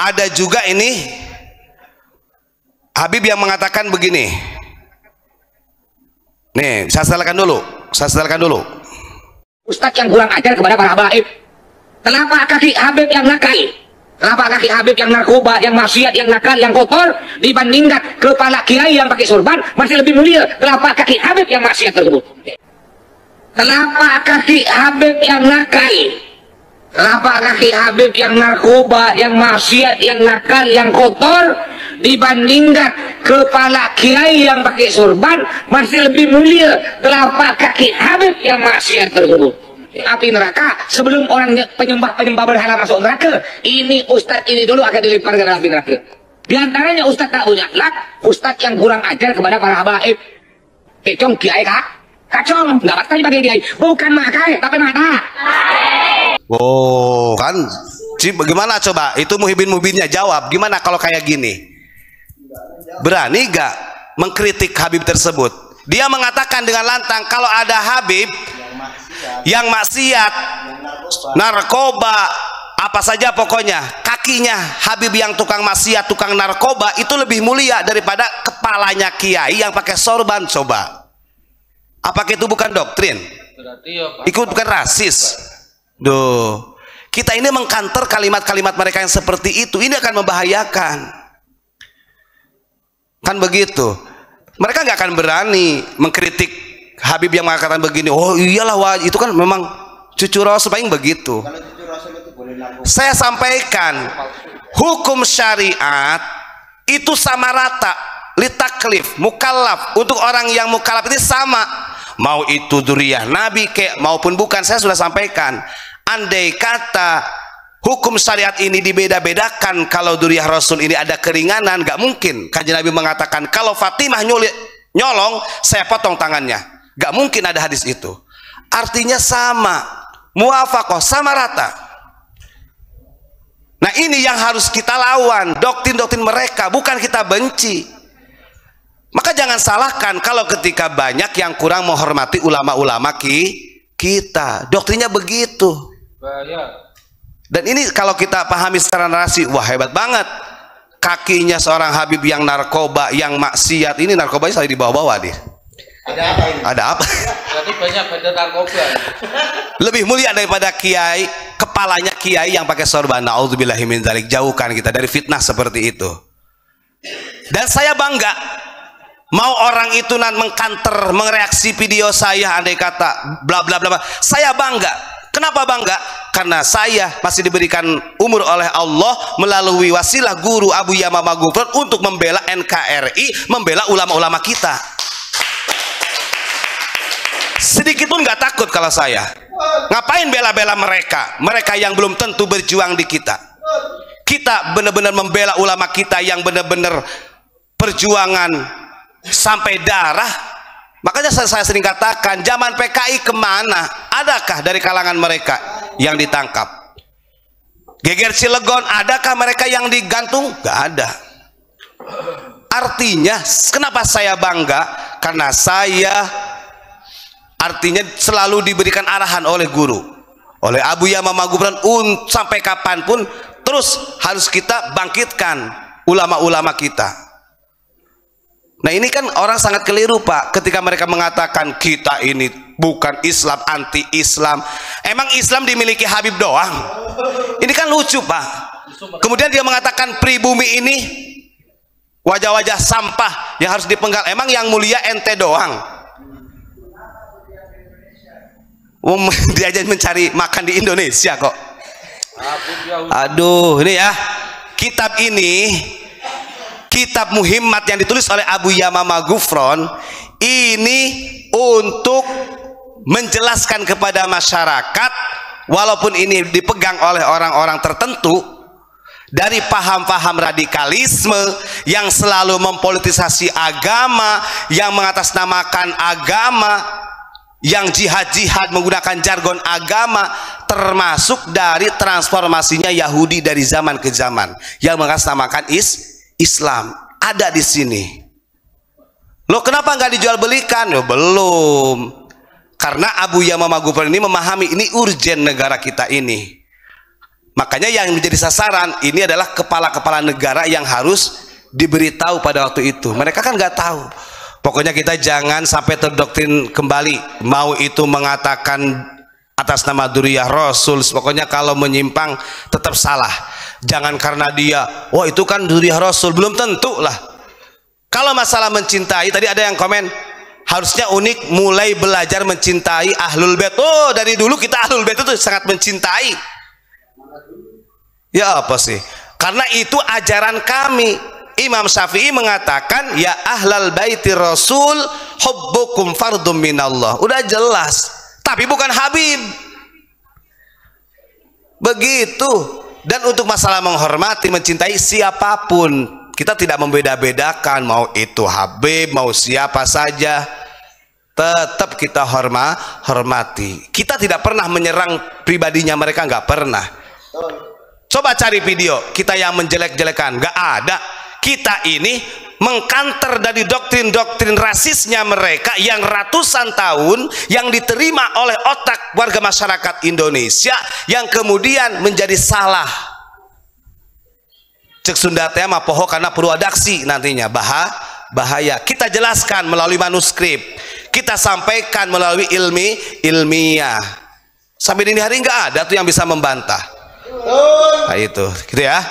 ada juga ini Habib yang mengatakan begini. Nih, saya setelkan dulu. Ustadz yang kurang ajar kepada para habaib. Kenapa kaki Habib yang nakal? Kenapa kaki Habib yang narkoba, yang maksiat, yang nakal, yang kotor dibandingkan kepala kiai yang pakai sorban masih lebih mulia? Kenapa kaki Habib yang maksiat tersebut? Kenapa kaki Habib yang nakal? Kenapa kaki Habib yang narkoba, yang maksiat, yang nakal, yang kotor dibandingkan kepala kiai yang pakai sorban masih lebih mulia? Kenapa kaki Habib yang maksiat tersebut? Api neraka sebelum orang penyembah berhala masuk neraka, ini ustadz ini dulu akan dilemparkan dalam api neraka. Di antaranya ustadz tak punya akhlak, ustadz yang kurang ajar kepada para habaib. Kecong kiai kacong, nggak patah dipakai kiai, bukan makai tapi mata. Oh kan, gimana coba? Itu muhibin-muhibinnya jawab. Gimana kalau kayak gini? Berani gak mengkritik Habib tersebut? Dia mengatakan dengan lantang kalau ada Habib yang maksiat, narkoba, apa saja pokoknya, kakinya Habib yang tukang maksiat, tukang narkoba itu lebih mulia daripada kepalanya kiai yang pakai sorban. Coba, apakah itu bukan doktrin? Itu bukan rasis? Duh, kita ini mengkanter kalimat-kalimat mereka yang seperti itu, ini akan membahayakan. Kan begitu. Mereka nggak akan berani mengkritik Habib yang mengatakan begini. Oh iyalah, wah, itu kan memang cucu Rasul, paling begitu. Saya sampaikan hukum syariat itu sama rata, litaklif, mukallaf, untuk orang yang mukallaf ini sama, mau itu dzurriyyah Nabi maupun bukan. Saya sudah sampaikan, andai kata hukum syariat ini dibeda-bedakan, kalau dzurriyyah Rasul ini ada keringanan, gak mungkin Kanjeng Nabi mengatakan kalau Fatimah nyolong saya potong tangannya. Gak mungkin ada hadis itu. Artinya sama, muwafaqah, sama rata. Nah ini yang harus kita lawan, doktrin-doktrin mereka, bukan kita benci. Maka jangan salahkan kalau ketika banyak yang kurang menghormati ulama-ulama kita. Doktrinnya begitu. Dan ini kalau kita pahami secara narasi, wah hebat banget. Kakinya seorang Habib yang narkoba, yang maksiat, ini narkobanya selalu dibawa-bawa dia. Ada apa? Berarti banyak bandar narkoba. Lebih mulia daripada kiai, kepalanya kiai yang pakai sorban. Nauzubillahi min dzalik. Jauhkan kita dari fitnah seperti itu. Dan saya bangga, mau orang itu mengkanter, mereaksi video saya, andai kata bla bla bla, saya bangga. Kenapa bangga? Karena saya masih diberikan umur oleh Allah melalui wasilah guru Abu Yamamah Ghufran untuk membela NKRI, membela ulama-ulama kita. Sedikit pun nggak takut kalau saya. Ngapain bela-bela mereka yang belum tentu berjuang di kita. Kita benar-benar membela ulama kita yang benar-benar perjuangan sampai darah. Makanya saya sering katakan, zaman PKI kemana? Adakah dari kalangan mereka yang ditangkap? Geger Cilegon, adakah mereka yang digantung? Gak ada. Artinya kenapa saya bangga? Karena saya artinya selalu diberikan arahan oleh guru, oleh Abu Yamamah Ghufran, sampai kapanpun terus harus kita bangkitkan ulama-ulama kita. Nah ini kan orang sangat keliru Pak, ketika mereka mengatakan kita ini bukan Islam, anti-Islam. Emang Islam dimiliki Habib doang? Ini kan lucu Pak. Kemudian dia mengatakan pribumi ini wajah-wajah sampah yang harus dipenggal. Emang yang mulia ente doang? Diajarin mencari makan di Indonesia kok. Aduh, ini ya, kitab ini, kitab Muhimmat yang ditulis oleh Abu Yamamah Ghufran ini untuk menjelaskan kepada masyarakat, walaupun ini dipegang oleh orang-orang tertentu, dari paham-paham radikalisme yang selalu mempolitisasi agama, yang mengatasnamakan agama, yang jihad-jihad menggunakan jargon agama, termasuk dari transformasinya Yahudi dari zaman ke zaman yang mengatasnamakan Islam. Ada di sini. Loh kenapa nggak dijual belikan? Loh, belum. Karena Abu Yamamah Ghufran ini memahami ini urgen negara kita ini. Makanya yang menjadi sasaran ini adalah kepala-kepala negara yang harus diberitahu pada waktu itu. Mereka kan nggak tahu. Pokoknya kita jangan sampai terdoktrin kembali. Mau itu mengatakan atas nama Dzurriyyah Rasul, pokoknya kalau menyimpang tetap salah. Jangan karena dia, wah itu kan Dzurriyyah Rasul, belum tentu lah. Kalau masalah mencintai, tadi ada yang komen, harusnya unik mulai belajar mencintai Ahlul Bait. Oh, dari dulu kita Ahlul Bait itu sangat mencintai. Ya apa sih? Karena itu ajaran kami. Imam Syafi'i mengatakan, ya ahlal baiti Rasul hubbukum fardum minallah. Udah jelas. Tapi bukan Habib. Begitu. Dan untuk masalah menghormati, mencintai siapapun, kita tidak membeda-bedakan mau itu Habib, mau siapa saja. Tetap kita hormati. Kita tidak pernah menyerang pribadinya mereka, nggak pernah. Coba cari video kita yang menjelek-jelekan, nggak ada. Kita ini mengkanter dari doktrin-doktrin rasisnya mereka yang ratusan tahun yang diterima oleh otak warga masyarakat Indonesia yang kemudian menjadi salah. Cek Sunda teh mah poho karena purwadaksi nantinya bahaya. Kita jelaskan melalui manuskrip, kita sampaikan melalui ilmiah. Sampai dini hari nggak ada tuh yang bisa membantah. Nah, itu gitu ya.